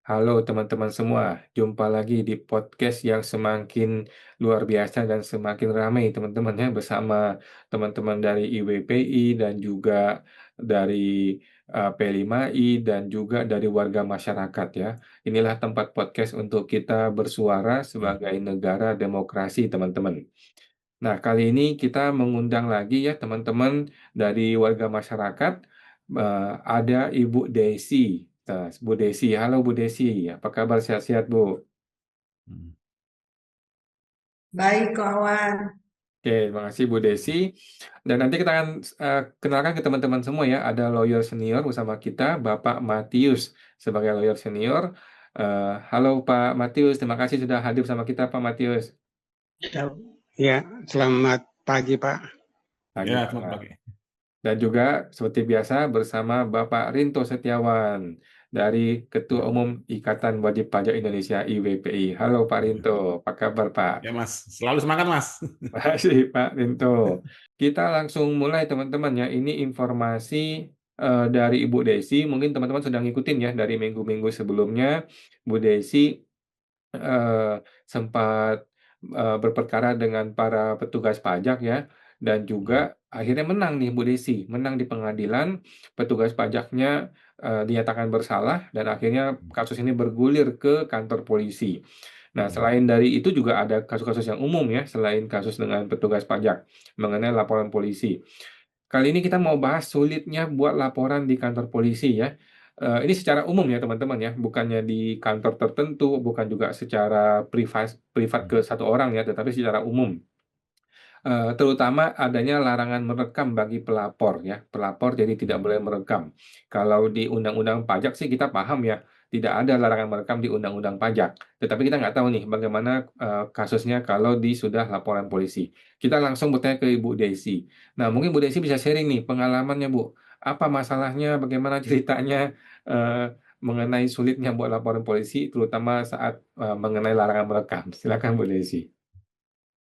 Halo teman-teman semua, jumpa lagi di podcast yang semakin luar biasa dan semakin ramai teman-teman ya bersama teman-teman dari IWPI dan juga dari P5I dan juga dari warga masyarakat ya. Inilah tempat podcast untuk kita bersuara Hmm. sebagai negara demokrasi teman-teman. Nah, kali ini kita mengundang lagi ya teman-teman dari warga masyarakat. Ada Ibu Desi. Nah, Bu Desi, halo Bu Desi, apa kabar sehat-sehat Bu? Hmm. Baik, kawan. Oke, terima kasih Bu Desi. Dan nanti kita akan kenalkan ke teman-teman semua ya. Ada lawyer senior bersama kita, Bapak Matius sebagai lawyer senior. Halo Pak Matius, terima kasih sudah hadir bersama kita Pak Matius. Ya, ya, selamat pagi Pak. Pagi Ya, selamat Pak. pagi. Dan juga seperti biasa bersama Bapak Rinto Setiawan dari Ketua Umum Ikatan Wajib Pajak Indonesia IWPI. Halo Pak Rinto, apa kabar Pak? Ya, Mas. Selalu semangat, Mas. Makasih Pak Rinto. Kita langsung mulai teman-teman ya. Ini informasi dari Ibu Desi. Mungkin teman-teman sudah ngikutin ya dari minggu-minggu sebelumnya. Bu Desi eh, sempat berperkara dengan para petugas pajak ya, dan juga akhirnya menang nih Bu Desi, menang di pengadilan, petugas pajaknya dinyatakan bersalah dan akhirnya kasus ini bergulir ke kantor polisi. Nah, selain dari itu juga ada kasus-kasus yang umum ya, selain kasus dengan petugas pajak mengenai laporan polisi. Kali ini kita mau bahas sulitnya buat laporan di kantor polisi ya. Ini secara umum ya teman-teman ya, bukannya di kantor tertentu, bukan juga secara privat privat ke satu orang ya, tetapi secara umum. Terutama adanya larangan merekam bagi pelapor ya. Pelapor jadi tidak boleh merekam. Kalau di undang-undang pajak sih kita paham ya, tidak ada larangan merekam di undang-undang pajak. Tetapi kita nggak tahu nih bagaimana kasusnya kalau di sudah laporan polisi. Kita langsung bertanya ke Ibu Desi. Nah, mungkin Bu Desi bisa sharing nih pengalamannya Bu. Apa masalahnya, bagaimana ceritanya eh, mengenai sulitnya buat laporan polisi, terutama saat mengenai larangan merekam. Silakan Bu Desi.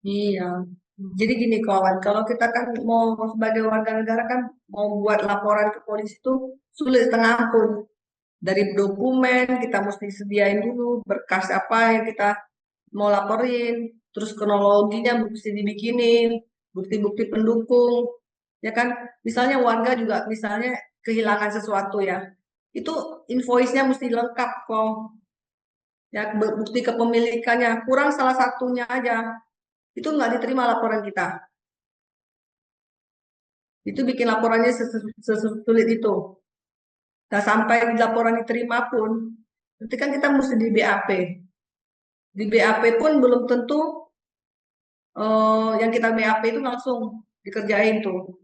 Iya. Jadi gini, kawan. Kalau kita kan mau sebagai warga negara kan mau buat laporan ke polisi itu sulit setengah pun. Dari dokumen kita mesti sediain dulu berkas apa yang kita mau laporin, terus kronologinya mesti dibikinin, bukti-bukti pendukung, ya kan? Misalnya warga juga misalnya kehilangan sesuatu ya, itu invoice-nya mesti lengkap kok. Ya, bukti kepemilikannya kurang salah satunya aja itu nggak diterima laporan kita. Itu bikin laporannya sesulit itu. Nah, sampai laporan diterima pun, nanti kan kita mesti di BAP. Di BAP pun belum tentu yang kita BAP itu langsung dikerjain tuh.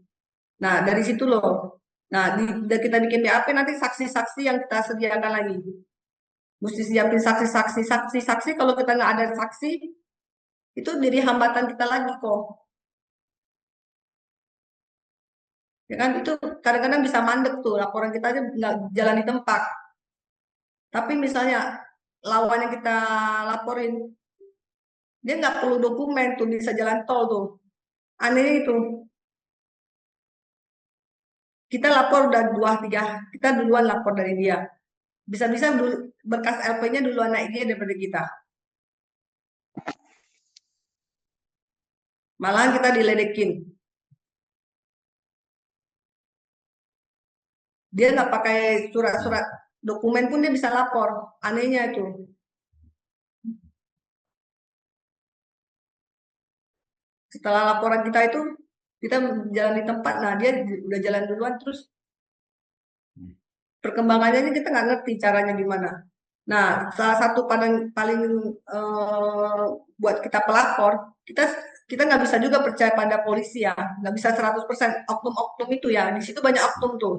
Nah, dari situ loh. Nah, kita bikin BAP nanti saksi-saksi yang kita sediakan lagi. Mesti siapin saksi-saksi. Saksi-saksi kalau kita nggak ada saksi, itu jadi hambatan kita lagi kok. Ya kan itu kadang-kadang bisa mandek tuh laporan kita aja nggak jalan di tempat. Tapi misalnya lawan yang kita laporin dia nggak perlu dokumen tuh bisa jalan tol tuh. Aneh itu. Kita lapor udah 2 3, kita duluan lapor dari dia. Bisa-bisa berkas LP-nya duluan naik dia daripada kita. Malahan kita diledekin. Dia nggak pakai surat-surat dokumen pun dia bisa lapor. Anehnya itu. Setelah laporan kita itu kita jalan di tempat, nah dia udah jalan duluan terus perkembangannya ini kita nggak ngerti caranya gimana. Nah, salah satu paling paling buat kita pelapor, kita kita nggak bisa juga percaya pada polisi ya, nggak bisa 100% oknum-oknum itu ya. Di situ banyak oknum tuh.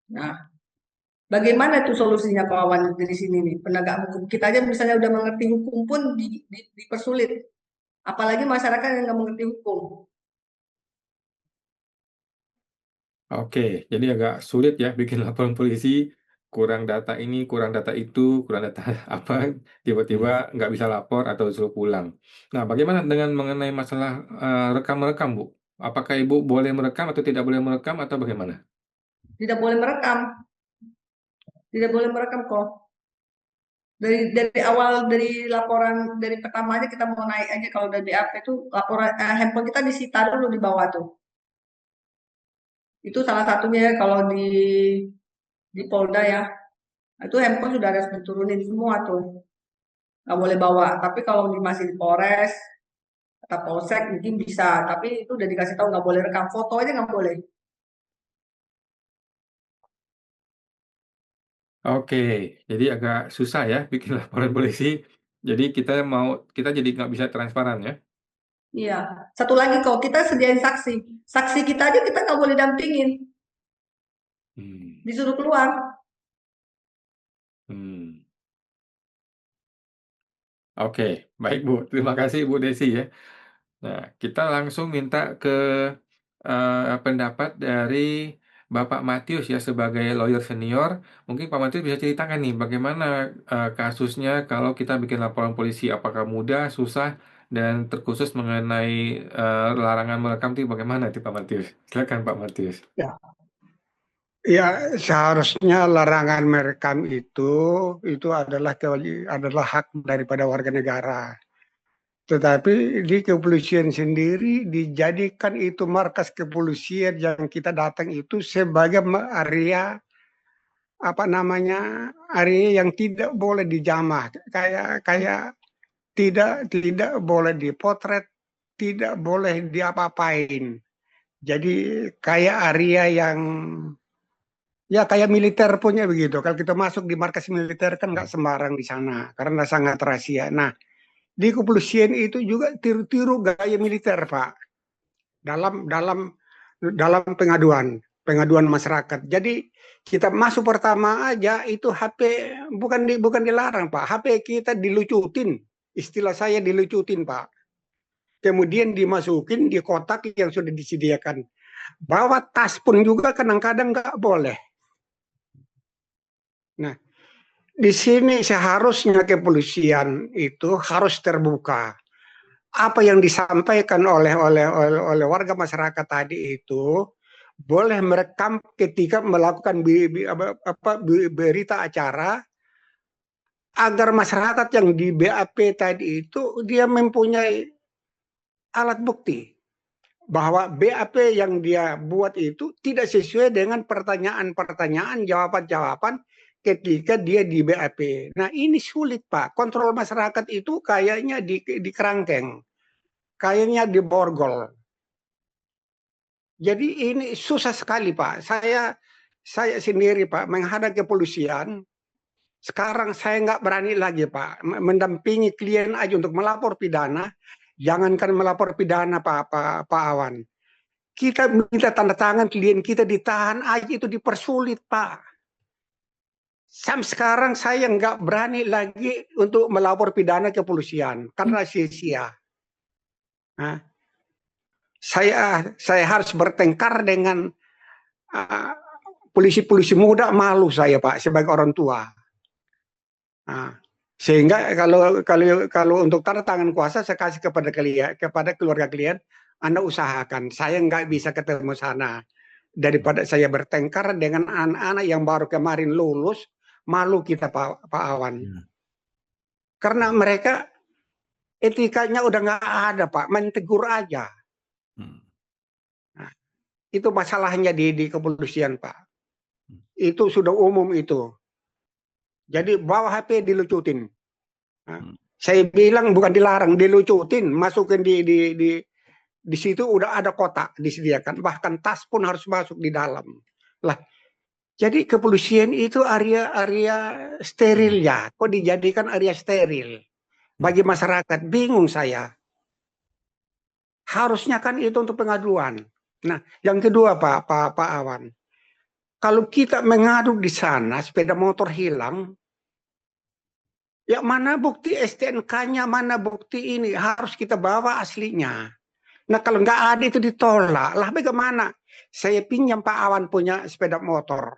Nah, bagaimana tuh solusinya kawan dari sini nih penegak hukum? Kita aja misalnya udah mengerti hukum pun dipersulit, apalagi masyarakat yang nggak mengerti hukum. Oke, jadi agak sulit ya bikin laporan polisi, kurang data ini, kurang data itu, kurang data apa, tiba-tiba nggak bisa lapor atau disuruh pulang. Nah, bagaimana dengan mengenai masalah rekam-rekam, Bu? Apakah Ibu boleh merekam atau tidak boleh merekam atau bagaimana? Tidak boleh merekam. Tidak boleh merekam kok. Dari awal, dari laporan dari pertama aja kita mau naik aja, kalau dari BAP itu laporan handphone kita disita dulu di bawah tuh. Itu salah satunya ya, kalau di Polda ya. Itu handphone sudah harus diturunin semua tuh. Nggak boleh bawa. Tapi kalau masih di Polres atau Polsek mungkin bisa. Tapi itu udah dikasih tahu nggak boleh rekam, foto aja nggak boleh. Oke, jadi agak susah ya bikin laporan polisi. Jadi kita jadi nggak bisa transparan ya. Iya. Satu lagi, kalau kita sediain saksi. Saksi kita aja kita nggak boleh dampingin. Hmm. Disuruh keluar. Hmm. Oke, baik Bu. Terima kasih Bu Desi ya. Nah, kita langsung minta ke pendapat dari Bapak Matius ya sebagai lawyer senior. Mungkin Pak Matius bisa ceritakan nih bagaimana kasusnya kalau kita bikin laporan polisi. Apakah mudah, susah, dan terkhusus mengenai larangan merekam itu bagaimana itu Pak Matius? Silakan Pak Matius. Ya, ya seharusnya larangan merekam itu adalah hak daripada warga negara. Tetapi di kepolisian sendiri dijadikan itu markas kepolisian yang kita datang itu sebagai area area yang tidak boleh dijamah, kayak tidak boleh dipotret, tidak boleh diapa-apain. Jadi kayak area yang ya kayak militer punya begitu. Kalau kita masuk di markas militer kan nggak sembarang di sana karena sangat rahasia. Nah, di kepolisian itu juga tiru-tiru gaya militer, Pak. Dalam dalam dalam pengaduan masyarakat. Jadi kita masuk pertama aja itu HP bukan dilarang, Pak. HP kita dilucutin. Istilah saya dilucutin, Pak. Kemudian dimasukin di kotak yang sudah disediakan. Bawa tas pun juga kadang-kadang nggak boleh. Nah, di sini seharusnya kepolisian itu harus terbuka. Apa yang disampaikan oleh warga masyarakat tadi itu boleh merekam ketika melakukan berita acara agar masyarakat yang di BAP tadi itu dia mempunyai alat bukti bahwa BAP yang dia buat itu tidak sesuai dengan pertanyaan-pertanyaan, jawaban-jawaban ketika dia di BAP. Nah, ini sulit, Pak. Kontrol masyarakat itu kayaknya di kerangkeng, kayaknya di borgol. Jadi ini susah sekali, Pak. Saya sendiri, Pak, menghadap kepolisian. Sekarang saya nggak berani lagi, Pak, mendampingi klien aja untuk melapor pidana. Jangankan melapor pidana, Pak Awan. Kita minta tanda tangan klien kita ditahan aja itu dipersulit, Pak. Sampai sekarang saya nggak berani lagi untuk melapor pidana kepolisian karena sia-sia. Nah, saya harus bertengkar dengan polisi-polisi muda, malu saya, Pak, sebagai orang tua. Nah, sehingga kalau untuk tanda tangan kuasa saya kasih kepada keluarga klien, Anda usahakan. Saya nggak bisa ketemu sana daripada saya bertengkar dengan anak-anak yang baru kemarin lulus, malu kita, Pak Awan. Karena mereka etikanya udah nggak ada, Pak, main tegur aja. Nah, itu masalahnya di kepolisian, Pak. Itu sudah umum itu. Jadi bawa HP dilucutin. Nah, saya bilang bukan dilarang, dilucutin, masukin di situ udah ada kotak disediakan, bahkan tas pun harus masuk di dalam. Lah, jadi kepolisian itu area steril ya, kok dijadikan area steril bagi masyarakat? Bingung saya. Harusnya kan itu untuk pengaduan. Nah, yang kedua, Pak Awan, kalau kita mengadu di sana sepeda motor hilang, ya mana bukti STNK-nya, mana bukti ini, harus kita bawa aslinya. Nah, kalau nggak ada itu ditolak, lah bagaimana? Saya pinjam Pak Awan punya sepeda motor,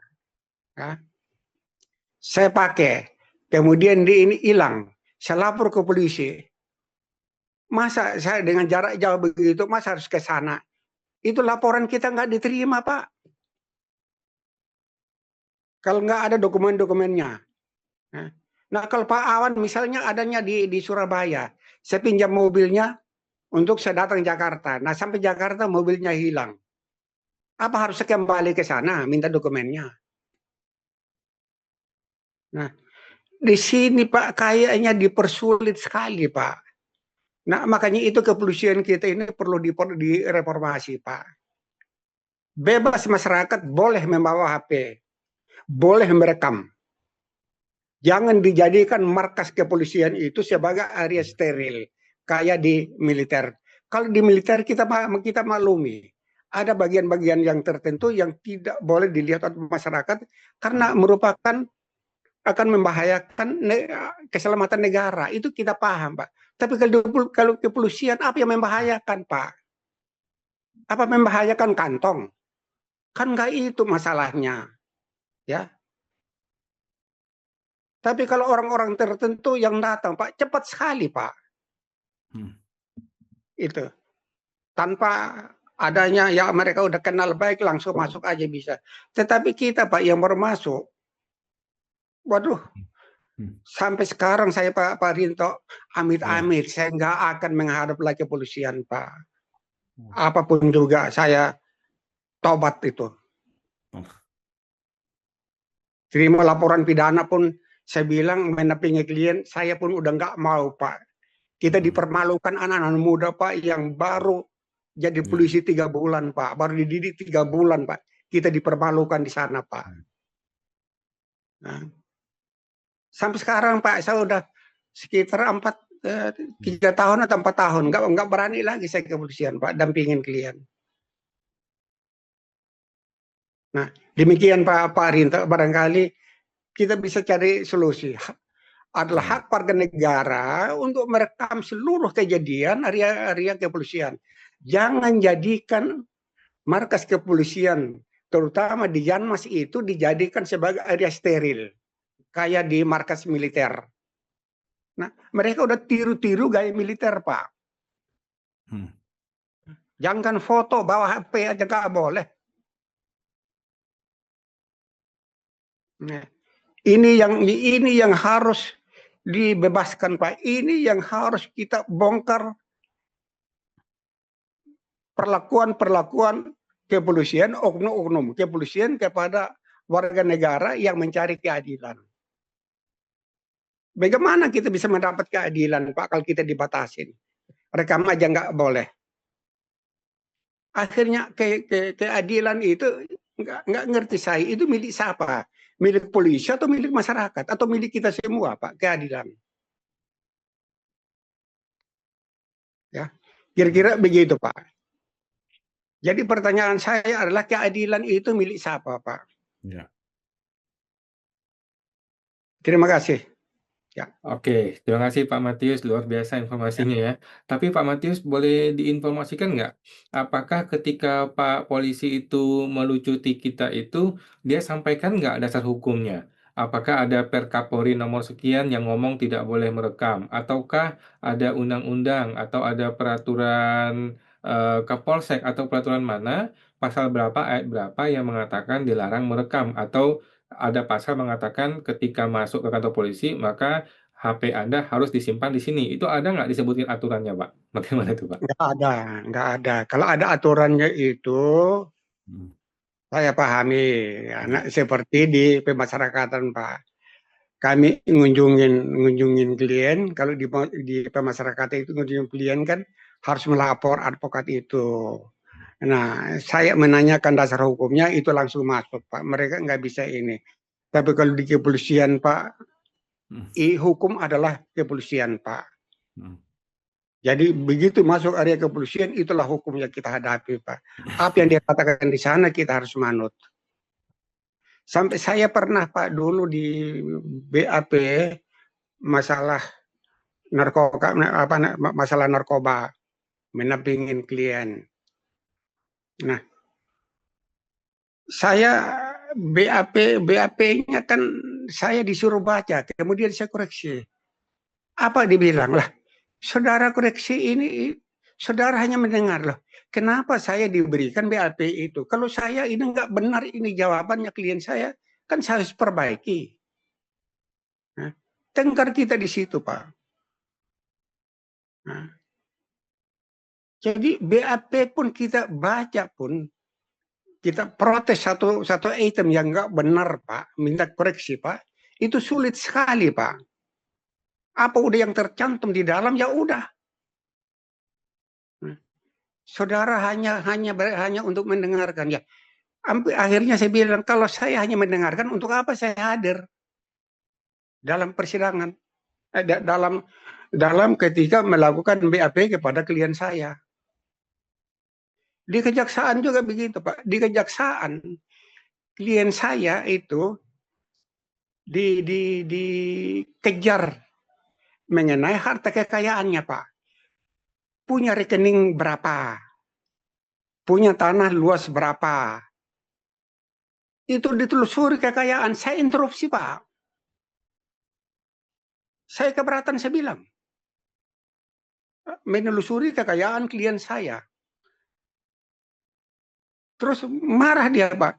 ya. Saya pakai, kemudian ini hilang, saya lapor ke polisi. Masa saya dengan jarak jauh begitu, masa harus ke sana? Itu laporan kita nggak diterima, Pak. kalau nggak ada dokumen-dokumennya. Nah, kalau Pak Awan misalnya adanya di Surabaya, saya pinjam mobilnya untuk saya datang Jakarta. Nah, sampai Jakarta mobilnya hilang. Apa harus saya kembali ke sana minta dokumennya? Nah, di sini Pak kayaknya dipersulit sekali Pak. Nah, makanya itu kepolisian kita ini perlu direformasi Pak. Bebas masyarakat boleh membawa HP, boleh merekam. Jangan dijadikan markas kepolisian itu sebagai area steril kayak di militer. Kalau di militer kita maklumi, ada bagian-bagian yang tertentu yang tidak boleh dilihat oleh masyarakat karena merupakan akan membahayakan keselamatan negara. Itu kita paham, Pak. Tapi kalau kepolisian apa yang membahayakan, Pak? Apa membahayakan kantong? Kan nggak itu masalahnya, ya. Tapi kalau orang-orang tertentu yang datang, Pak, cepat sekali, Pak. Itu. Tanpa adanya, ya mereka udah kenal baik, langsung masuk aja bisa. Tetapi kita, Pak, yang baru masuk, waduh, sampai sekarang saya, Pak Rinto, amit-amit, saya nggak akan menghadap lagi kepolisian, Pak. Apapun juga, saya tobat itu. Terima laporan pidana pun, saya bilang menampingi klien, saya pun udah nggak mau, Pak. Kita dipermalukan anak-anak muda, Pak, yang baru jadi polisi 3 bulan, Pak. Baru dididik 3 bulan, Pak. Kita dipermalukan di sana, Pak. Nah, sampai sekarang, Pak, saya udah sekitar 3 tahun atau 4 tahun. Nggak berani lagi saya ke kepolisian, Pak, dampingin klien. Nah, demikian Pak Rinto, barangkali kita bisa cari solusi. Adalah hak warga negara untuk merekam seluruh kejadian area kepolisian. Jangan jadikan markas kepolisian, terutama di Yanmas itu dijadikan sebagai area steril, kayak di markas militer. Nah, mereka udah tiru-tiru gaya militer, Pak. Jangan foto bawa HP aja nggak boleh. Nah, ini yang harus dibebaskan, Pak. Ini yang harus kita bongkar perlakuan kepolisian, oknum-oknum kepolisian kepada warga negara yang mencari keadilan. Bagaimana kita bisa mendapat keadilan, Pak, kalau kita dibatasin? Rekam aja nggak boleh. Akhirnya keadilan itu nggak ngerti saya, itu milik siapa? Milik polisi atau milik masyarakat? Atau milik kita semua, Pak, keadilan? Ya, kira-kira begitu, Pak. Jadi pertanyaan saya adalah keadilan itu milik siapa, Pak? Ya. Terima kasih. Ya. Oke, terima kasih Pak Matius, luar biasa informasinya ya. Tapi Pak Matius boleh diinformasikan nggak, apakah ketika Pak polisi itu melucuti kita itu, dia sampaikan nggak dasar hukumnya? Apakah ada Perkapolri nomor sekian yang ngomong tidak boleh merekam? Ataukah ada undang-undang atau ada peraturan Kapolsek atau peraturan mana, pasal berapa, ayat berapa yang mengatakan dilarang merekam? Atau ada pasal mengatakan ketika masuk ke kantor polisi, maka HP Anda harus disimpan di sini. Itu ada nggak disebutin aturannya, Pak? Bagaimana itu, Pak? Nggak ada. Kalau ada aturannya itu, saya pahami. Ya, seperti di pemasyarakatan, Pak. Kami ngunjungin klien, kalau di pemasyarakatan itu ngunjungin klien kan harus melapor advokat itu. Nah, saya menanyakan dasar hukumnya itu langsung masuk, Pak. Mereka nggak bisa ini. Tapi kalau di kepolisian, Pak, hukum adalah kepolisian, Pak. Jadi begitu masuk area kepolisian, itulah hukum yang kita hadapi, Pak. Apa yang dia katakan di sana kita harus manut. Sampai saya pernah, Pak, dulu di BAP masalah narkoba, menampingin klien. Nah, saya BAP-nya kan saya disuruh baca, kemudian saya koreksi. Apa dibilang lah? Saudara koreksi ini, saudara hanya mendengar loh. Kenapa saya diberikan BAP itu? Kalau saya ini nggak benar ini jawabannya klien saya, kan saya harus perbaiki. Nah, tengkar kita di situ, Pak. Nah, jadi BAP pun kita baca pun, kita protes satu item yang nggak benar, Pak, minta koreksi, Pak, itu sulit sekali, Pak. Apa udah yang tercantum di dalam, ya udah. Nah, saudara hanya untuk mendengarkan, ya. Akhirnya saya bilang, kalau saya hanya mendengarkan, untuk apa saya hadir dalam persidangan, dalam ketika melakukan BAP kepada klien saya. Di kejaksaan juga begitu, Pak. Di kejaksaan, klien saya itu dikejar mengenai harta kekayaannya, Pak. Punya rekening berapa? Punya tanah luas berapa? Itu ditelusuri kekayaan. Saya interupsi, Pak. Saya keberatan, saya bilang. Menelusuri kekayaan klien saya. Terus marah dia, Pak.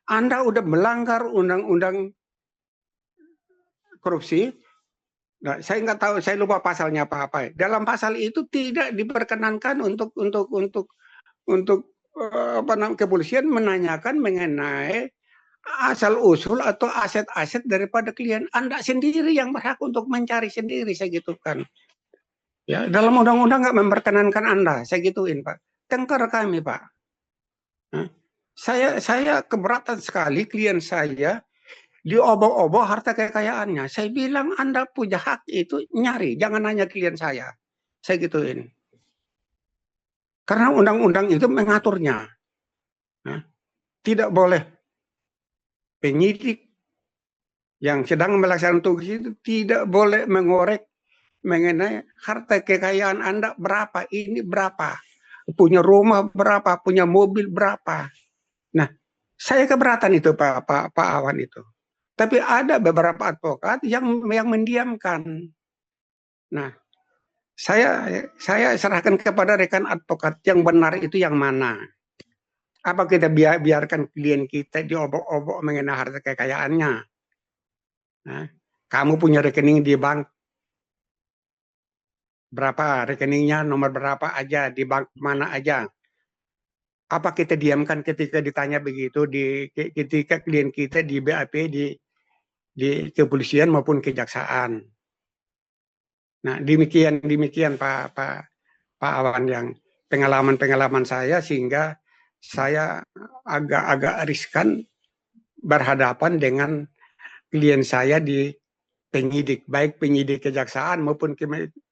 Anda udah melanggar undang-undang korupsi. Nah, saya nggak tahu, saya lupa pasalnya apa-apa. Dalam pasal itu tidak diperkenankan untuk kepolisian menanyakan mengenai asal usul atau aset-aset daripada klien. Anda sendiri yang berhak untuk mencari sendiri, saya gitukan. Ya, dalam undang-undang nggak memperkenankan Anda, saya gituin, Pak. Tengkar kami, Pak. Saya keberatan sekali klien saya diobok-obok harta kekayaannya. Saya bilang Anda punya hak itu nyari, jangan nanya klien saya. Saya gituin. Karena undang-undang itu mengaturnya. Tidak boleh penyidik yang sedang melaksanakan tugas itu tidak boleh mengorek mengenai harta kekayaan Anda berapa, ini berapa. Punya rumah berapa, punya mobil berapa. Nah, saya keberatan itu Pak Awan itu. Tapi ada beberapa advokat yang mendiamkan. Nah, saya serahkan kepada rekan advokat yang benar itu yang mana. Apa kita biarkan klien kita diobok-obok mengenai harta kekayaannya? Nah, kamu punya rekening di bank berapa, rekeningnya nomor berapa aja, di bank mana aja. Apa kita diamkan ketika ditanya begitu, ketika klien kita di BAP, di kepolisian maupun kejaksaan. Nah, demikian Pak Awan, yang pengalaman saya, sehingga saya agak riskan berhadapan dengan klien saya di penyidik, baik penyidik kejaksaan maupun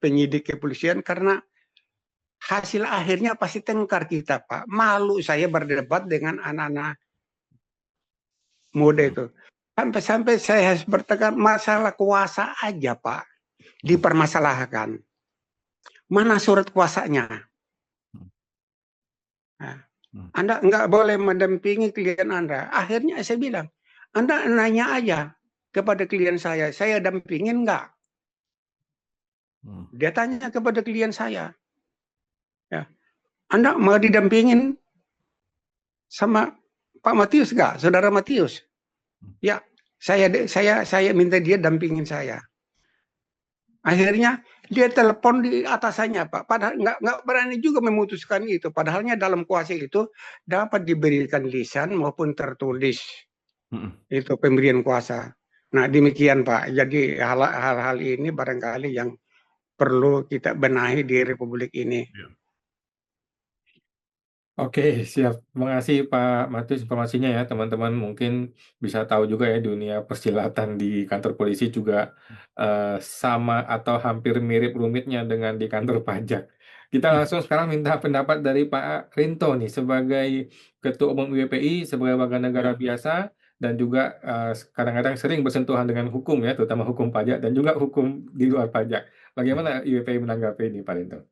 penyidik kepolisian, karena hasil akhirnya pasti tengkar kita, Pak. Malu saya berdebat dengan anak-anak muda itu. Sampai-sampai saya harus bertekad masalah kuasa aja, Pak, dipermasalahkan. Mana surat kuasanya? Nah, Anda nggak boleh mendampingi klien Anda. Akhirnya saya bilang, Anda nanya aja kepada klien saya dampingin nggak? Dia tanya kepada klien saya, ya, Anda mau didampingin sama Pak Matius nggak, Saudara Matius? Ya, saya minta dia dampingin saya. Akhirnya dia telepon di atasannya, Pak. Padahal nggak berani juga memutuskan itu. Padahalnya dalam kuasa itu dapat diberikan lisan maupun tertulis. Itu pemberian kuasa. Nah, demikian, Pak. Jadi hal-hal ini barangkali yang perlu kita benahi di Republik ini. Oke, siap. Terima kasih Pak Matius informasinya ya. Teman-teman mungkin bisa tahu juga ya, dunia persilatan di kantor polisi juga sama atau hampir mirip rumitnya dengan di kantor pajak. Kita langsung sekarang minta pendapat dari Pak Rinto nih, sebagai Ketua Umum IWPI, sebagai warga negara biasa, dan juga kadang-kadang sering bersentuhan dengan hukum ya, terutama hukum pajak dan juga hukum di luar pajak. Bagaimana IWPI menanggapi ini, Pak Rinto?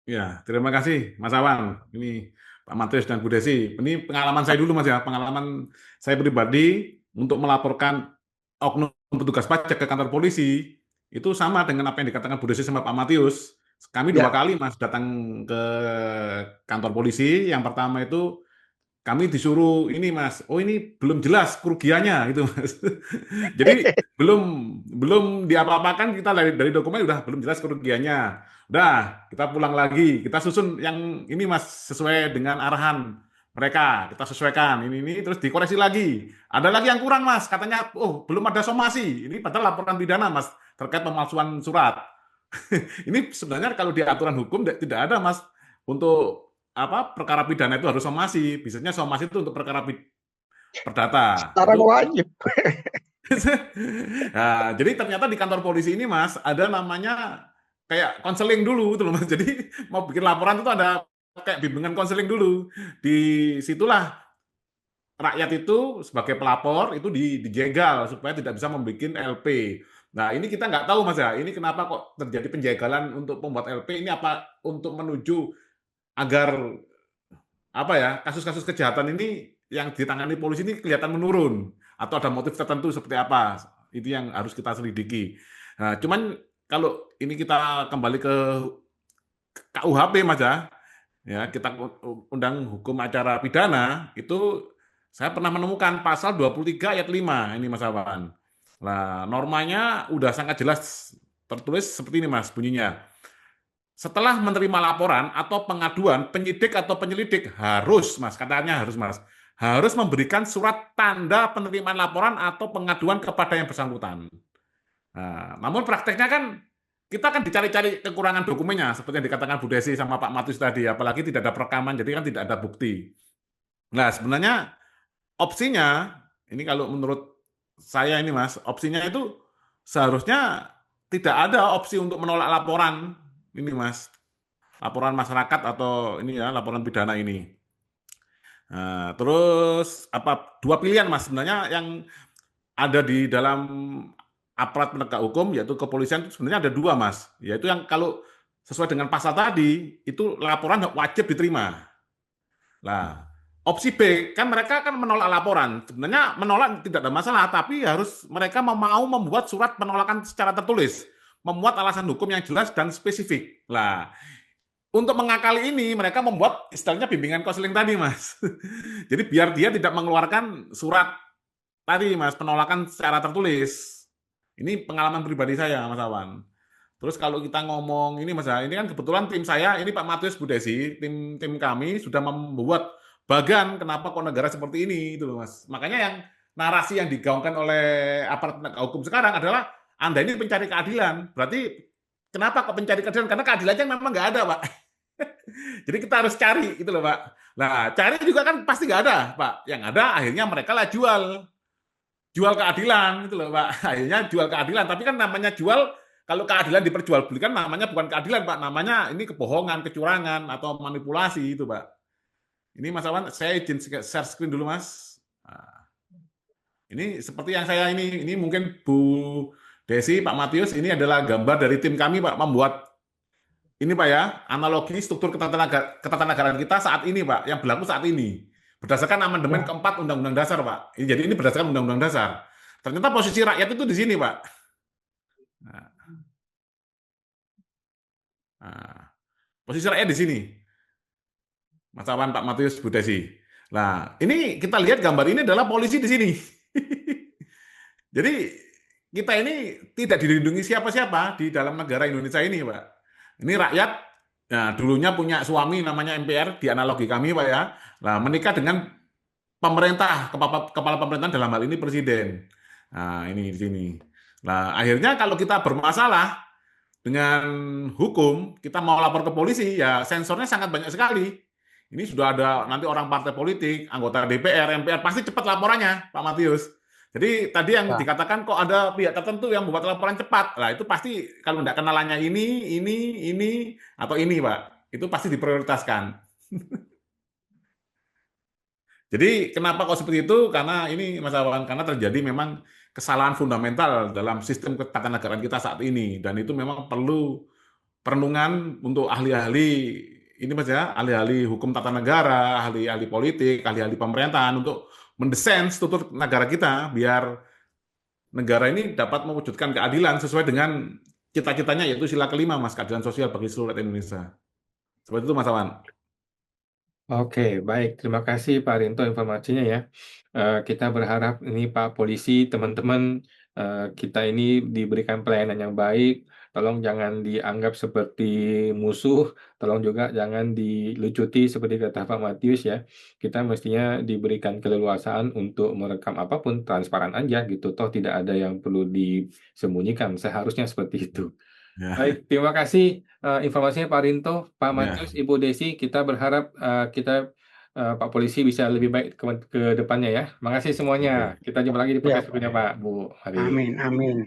Ya, terima kasih Mas Awan. Ini Pak Matius dan Bu Desi. Ini pengalaman saya dulu Mas ya, pengalaman saya pribadi untuk melaporkan oknum petugas pajak ke kantor polisi, itu sama dengan apa yang dikatakan Bu Desi sama Pak Matius. Kami 2 kali Mas datang ke kantor polisi. Yang pertama itu kami disuruh ini Mas, oh ini belum jelas kerugiannya gitu Mas. Jadi belum belum diapa-apakan kita dari dokumen udah belum jelas kerugiannya. Udah, kita pulang lagi, kita susun yang ini Mas sesuai dengan arahan mereka, kita sesuaikan ini terus dikoreksi lagi. Ada lagi yang kurang Mas, katanya oh belum ada somasi. Ini padahal laporan pidana Mas terkait pemalsuan surat. Ini sebenarnya kalau di aturan hukum tidak ada Mas untuk apa perkara pidana itu harus somasi. Biasanya somasi itu untuk perkara perdata. Sekarang Itu wajib. nah, jadi ternyata di kantor polisi ini Mas ada namanya kayak konseling dulu gitu loh Mas. Jadi mau bikin laporan itu ada kayak bimbingan konseling dulu. Di situlah rakyat itu sebagai pelapor itu dijegal supaya tidak bisa membuat LP. Nah ini kita nggak tahu Mas ya, ini kenapa kok terjadi penjegalan untuk membuat LP, ini apa untuk menuju agar apa ya kasus-kasus kejahatan ini yang ditangani polisi ini kelihatan menurun atau ada motif tertentu seperti apa, itu yang harus kita selidiki. Nah, cuman kalau ini kita kembali ke KUHP Mas ya kita undang hukum acara pidana itu saya pernah menemukan pasal 23 ayat 5 ini Mas Awan. Nah, normanya udah sangat jelas tertulis seperti ini Mas bunyinya. Setelah menerima laporan atau pengaduan, penyidik atau penyelidik harus, Mas, katanya harus, Mas, harus memberikan surat tanda penerimaan laporan atau pengaduan kepada yang bersangkutan. Nah, namun prakteknya kan kita kan dicari-cari kekurangan dokumennya, seperti yang dikatakan Bu Desi sama Pak Matius tadi, apalagi tidak ada perekaman, jadi kan tidak ada bukti. Nah, sebenarnya opsinya, ini kalau menurut saya ini Mas, opsinya itu seharusnya tidak ada opsi untuk menolak laporan ini Mas, laporan masyarakat atau ini ya laporan pidana ini. Nah, terus apa dua pilihan Mas sebenarnya yang ada di dalam aparat penegak hukum yaitu kepolisian itu sebenarnya ada dua Mas, yaitu yang kalau sesuai dengan pasal tadi itu laporan wajib diterima. Nah, opsi B kan mereka kan menolak laporan. Sebenarnya menolak tidak ada masalah, tapi harus mereka mau membuat surat penolakan secara tertulis, membuat alasan hukum yang jelas dan spesifik. Lah, untuk mengakali ini mereka membuat istilahnya bimbingan konseling tadi, Mas. Jadi biar dia tidak mengeluarkan surat tadi, Mas, penolakan secara tertulis. Ini pengalaman pribadi saya, Mas Awan. Terus kalau kita ngomong ini Mas, ini kan kebetulan tim saya, ini Pak Matius Bu Desi, tim kami sudah membuat bagan kenapa kok negara seperti ini itu loh Mas. Makanya yang narasi yang digaungkan oleh aparat penegak hukum sekarang adalah Anda ini pencari keadilan. Berarti kenapa kok pencari keadilan? Karena keadilannya memang nggak ada, Pak. Jadi kita harus cari gitu loh, Pak. Nah, cari juga kan pasti nggak ada, Pak. Yang ada akhirnya mereka lah jual keadilan gitu loh, Pak. Akhirnya jual keadilan, tapi kan namanya jual kalau keadilan diperjualbelikan namanya bukan keadilan, Pak. Namanya ini kebohongan, kecurangan atau manipulasi itu, Pak. Ini Mas Awan, saya izin share screen dulu, Mas. Nah, ini seperti yang saya ini mungkin Bu Desi, Pak Matius, ini adalah gambar dari tim kami, Pak, membuat ini Pak ya, analogi struktur ketatanegaraan kita saat ini Pak, yang berlaku saat ini. Berdasarkan amandemen keempat Undang-Undang Dasar Pak. Jadi ini berdasarkan Undang-Undang Dasar. Ternyata posisi rakyat itu di sini Pak. Nah, posisi rakyat di sini. Mas Awan, Pak Matius, Bu Desi. Nah, ini kita lihat gambar ini adalah polisi di sini. Jadi kita ini tidak dilindungi siapa-siapa di dalam negara Indonesia ini Pak. Ini rakyat, nah dulunya punya suami namanya MPR, di analogi kami Pak ya, nah menikah dengan pemerintah, kepala pemerintahan dalam hal ini presiden. Nah ini di sini. Nah akhirnya kalau kita bermasalah dengan hukum, kita mau lapor ke polisi, ya sensornya sangat banyak sekali. Ini sudah ada nanti orang partai politik, anggota DPR, MPR, pasti cepat laporannya Pak Matius. Jadi tadi yang dikatakan kok ada pihak tertentu yang membuat laporan cepat, lah itu pasti kalau tidak kenalannya ini atau ini Pak, itu pasti diprioritaskan. Jadi kenapa kok seperti itu? Karena ini Mas Awan, karena terjadi memang kesalahan fundamental dalam sistem ketatanegaraan kita saat ini, dan itu memang perlu perenungan untuk ahli-ahli ini Mas ya, ahli-ahli hukum tata negara, ahli-ahli politik, ahli-ahli pemerintahan untuk mendesain struktur negara kita biar negara ini dapat mewujudkan keadilan sesuai dengan cita-citanya yaitu sila kelima Mas, keadilan sosial bagi seluruh rakyat Indonesia. Seperti itu Mas Awan. Oke, baik. Terima kasih Pak Rinto informasinya ya. Kita berharap ini Pak Polisi, teman-teman, kita ini diberikan pelayanan yang baik. Tolong jangan dianggap seperti musuh, tolong juga jangan dilucuti seperti kata Pak Matius ya. Kita mestinya diberikan keleluasaan untuk merekam apapun, transparan aja gitu. Toh tidak ada yang perlu disembunyikan, seharusnya seperti itu. Ya, Baik, terima kasih informasinya Pak Rinto, Pak ya, Matius, Ibu Desi. Kita berharap Pak Polisi bisa lebih baik ke depannya ya. Makasih oke. semuanya. Kita jumpa lagi di Ya, podcast berikutnya Pak, Bu. Mari. amin, amin.